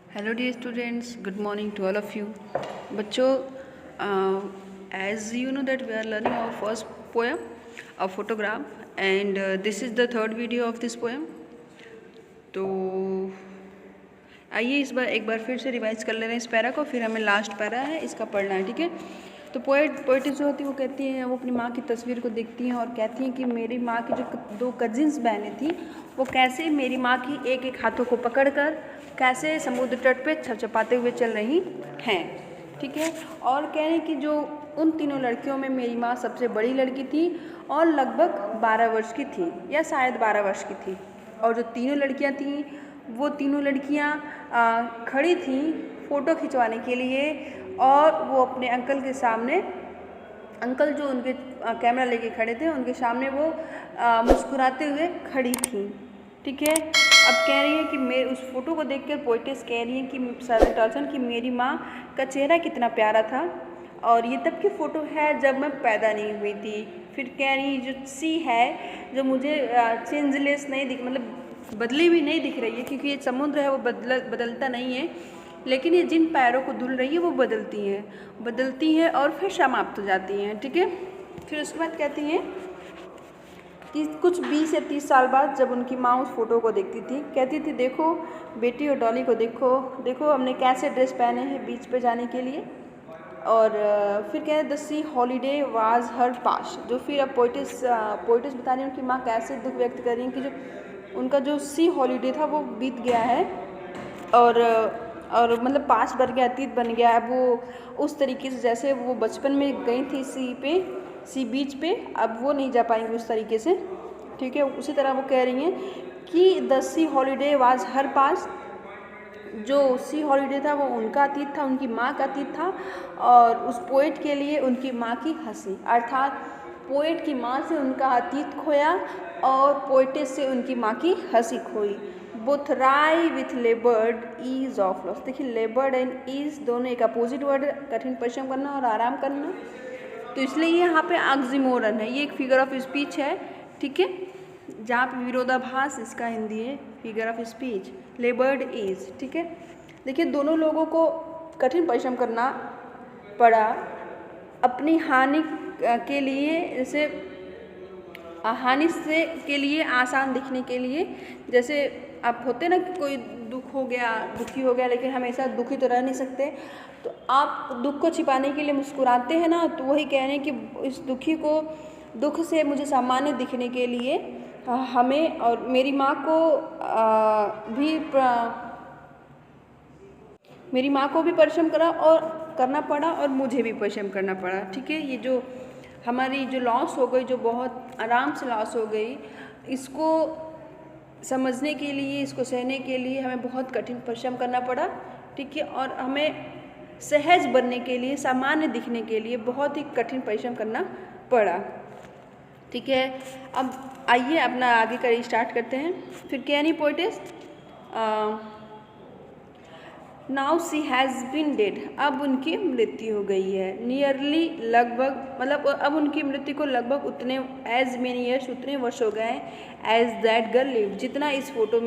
Hello dear students, good morning to all of you. बच्चों, as you know that we are learning our first poem, a photograph, and this is the third video of this poem. तो आइए इस बार एक बार फिर से revise कर ले रहे हैं इस पैरा को, फिर हमें लास्ट पैरा है इसका पढ़ना है, ठीक है। तो पोएटिस जो होती है वो कहती हैं, वो अपनी माँ की तस्वीर को देखती हैं और कहती हैं कि मेरी माँ की जो दो कजिन्स बहनें थी वो कैसे मेरी माँ की एक एक हाथों को पकड़कर कैसे समुद्र तट पे छपछपाते हुए चल रही हैं, ठीक है। और कह रहे हैं कि जो उन तीनों लड़कियों में मेरी माँ सबसे बड़ी लड़की थी और लगभग 12 वर्ष की थी या शायद 12 वर्ष की थी, और जो तीनों लड़कियाँ थीं वो तीनों लड़कियाँ खड़ी थीं फ़ोटो खिंचवाने के लिए, और वो अपने अंकल के सामने, अंकल जो उनके कैमरा लेके खड़े थे उनके सामने वो मुस्कुराते हुए खड़ी थीं, ठीक है। अब कह रही है कि मैं उस फोटो को देखकर पोएटिस कह रही है कि शार्लेट टॉल्सन की मेरी माँ का चेहरा कितना प्यारा था, और ये तब की फ़ोटो है जब मैं पैदा नहीं हुई थी। फिर कह रही है जो सी है जो मुझे चेंजलेस नहीं दिख, मतलब बदली हुई नहीं दिख रही है, क्योंकि ये समुद्र है वो बदलता नहीं है, लेकिन ये जिन पैरों को धुल रही है वो बदलती हैं और फिर समाप्त हो जाती हैं, ठीक है। फिर उसके बाद कहती हैं कि कुछ 20 या 30 साल बाद जब उनकी माँ उस फोटो को देखती थी, कहती थी देखो बेटी और डॉली को देखो देखो हमने कैसे ड्रेस पहने हैं बीच पे जाने के लिए। और फिर कह the sea holiday was her past, जो फिर अब पोइटिस बता रही हैं उनकी माँ कैसे दुख व्यक्त कर रही हैं कि जो उनका जो सी हॉलीडे था वो बीत गया है, और मतलब पास बन गया, अतीत बन गया है वो उस तरीके से जैसे वो बचपन में गई थी सी बीच पे, अब वो नहीं जा पाएंगी उस तरीके से, ठीक है। उसी तरह वो कह रही हैं कि the sea holiday was her past, जो सी हॉलीडे था वो उनका अतीत था, उनकी माँ का अतीत था, और उस पोएट के लिए उनकी माँ की हंसी, अर्थात पोएट की माँ से उनका अतीत खोया और पोएटिस से उनकी माँ की हंसी खोई। Both rye with laboured ease of loss, देखिए लेबर्ड एंड ईज दोनों एक अपोजिट वर्ड, कठिन परिश्रम करना और आराम करना, तो इसलिए ये यहाँ पे ऑक्सीमोरन है, ये एक फिगर ऑफ स्पीच है, ठीक है, जहाँ पे विरोधाभास इसका हिंदी है फिगर ऑफ स्पीच, लेबर्ड इज, ठीक है। देखिए दोनों लोगों को कठिन परिश्रम करना पड़ा अपनी हानि के लिए, जैसे हानि से के लिए आसान दिखने के लिए, जैसे आप होते ना कि कोई दुखी हो गया लेकिन हमेशा दुखी तो रह नहीं सकते, तो आप दुख को छिपाने के लिए मुस्कुराते हैं ना, तो वही कह रहे हैं कि इस दुख से मुझे सामान्य दिखने के लिए हमें और मेरी माँ को भी परिश्रम करना पड़ा और मुझे भी परिश्रम करना पड़ा, ठीक है। ये जो हमारी जो लॉस हो गई, जो बहुत आराम से लॉस हो गई, इसको समझने के लिए, इसको सहने के लिए हमें बहुत कठिन परिश्रम करना पड़ा, ठीक है, और हमें सहज बनने के लिए, सामान्य दिखने के लिए बहुत ही कठिन परिश्रम करना पड़ा, ठीक है। अब आइए अपना आगे का स्टार्ट करते हैं। फिर क्या नहीं पोइटिस, now she has been dead, अब उनकी मृत्यु हो गई है, नियरली लगभग, मतलब अब उनकी मृत्यु को लगभग उतने एज मेनी ईयर्स, उतने वर्ष हो गए एज दैट गर्ल लिव, जितना इस फोटो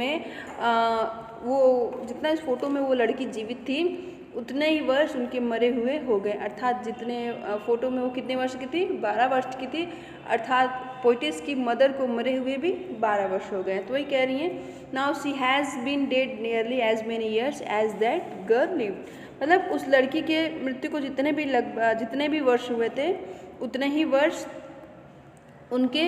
में वो लड़की जीवित थी उतने ही वर्ष उनके मरे हुए हो गए, अर्थात जितने फ़ोटो में वो कितने वर्ष की थी, 12 वर्ष की थी, अर्थात पोइटिस की मदर को मरे हुए भी 12 वर्ष हो गए। तो वही कह रही हैं now she has been dead nearly as many years as that girl lived, मतलब उस लड़की के मृत्यु को जितने भी वर्ष हुए थे उतने ही वर्ष उनके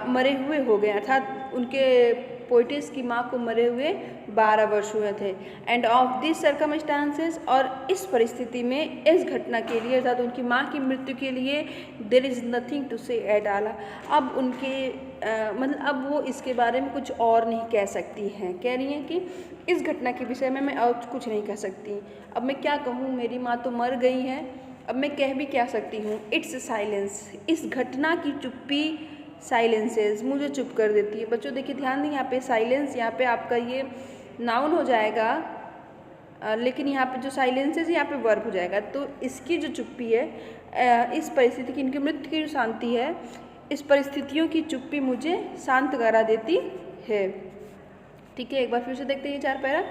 मरे हुए हो गए, अर्थात उनके पोइटिस की माँ को मरे हुए 12 वर्ष हुए थे। एंड ऑफ दिस सर्कमस्टांसेस, और इस परिस्थिति में, इस घटना के लिए, अर्थात उनकी माँ की मृत्यु के लिए, देयर इज़ नथिंग टू से एट ऑल, अब उनके मतलब अब वो इसके बारे में कुछ और नहीं कह सकती हैं, कह रही हैं कि इस घटना के विषय में मैं और कुछ नहीं कह सकती, अब मैं क्या कहूँ, मेरी माँ तो मर गई है, अब मैं कह भी क्या सकती हूँ। इट्स साइलेंस, इस घटना की चुप्पी, साइलेंसेस, मुझे चुप कर देती है। बच्चों देखिए ध्यान दें, यहाँ पे साइलेंस, यहाँ पे आपका ये नाउन हो जाएगा, लेकिन यहाँ पे जो साइलेंसेस यहाँ पे वर्ब हो जाएगा, तो इसकी जो चुप्पी है, इस परिस्थिति की, इनकी मृत्यु की जो शांति है, इस परिस्थितियों की चुप्पी मुझे शांत करा देती है, ठीक है। एक बार फिर से देखते हैं ये 4 पैरा।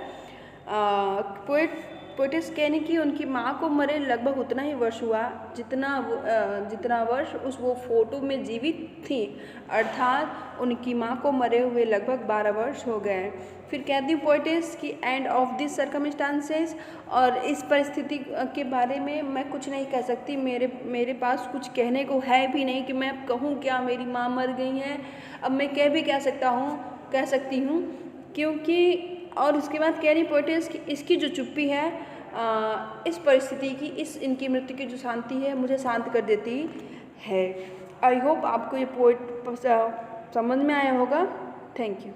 पोएटिस कहने की उनकी माँ को मरे लगभग उतना ही वर्ष हुआ जितना वर्ष वो फोटो में जीवित थी, अर्थात उनकी माँ को मरे हुए लगभग 12 वर्ष हो गए। फिर कहती हूँ पोएटिस की एंड ऑफ दिस सर्कमस्टांसेस, और इस परिस्थिति के बारे में मैं कुछ नहीं कह सकती, मेरे पास कुछ कहने को है भी नहीं कि मैं अब कहूँ क्या, मेरी माँ मर गई हैं। अब मैं कह सकती हूँ क्योंकि, और उसके बाद कह रही पोएटिस कि इसकी जो चुप्पी है इस परिस्थिति की, इनकी मृत्यु की जो शांति है मुझे शांत कर देती है। आई होप आपको ये पोएट समझ में आया होगा। Thank you.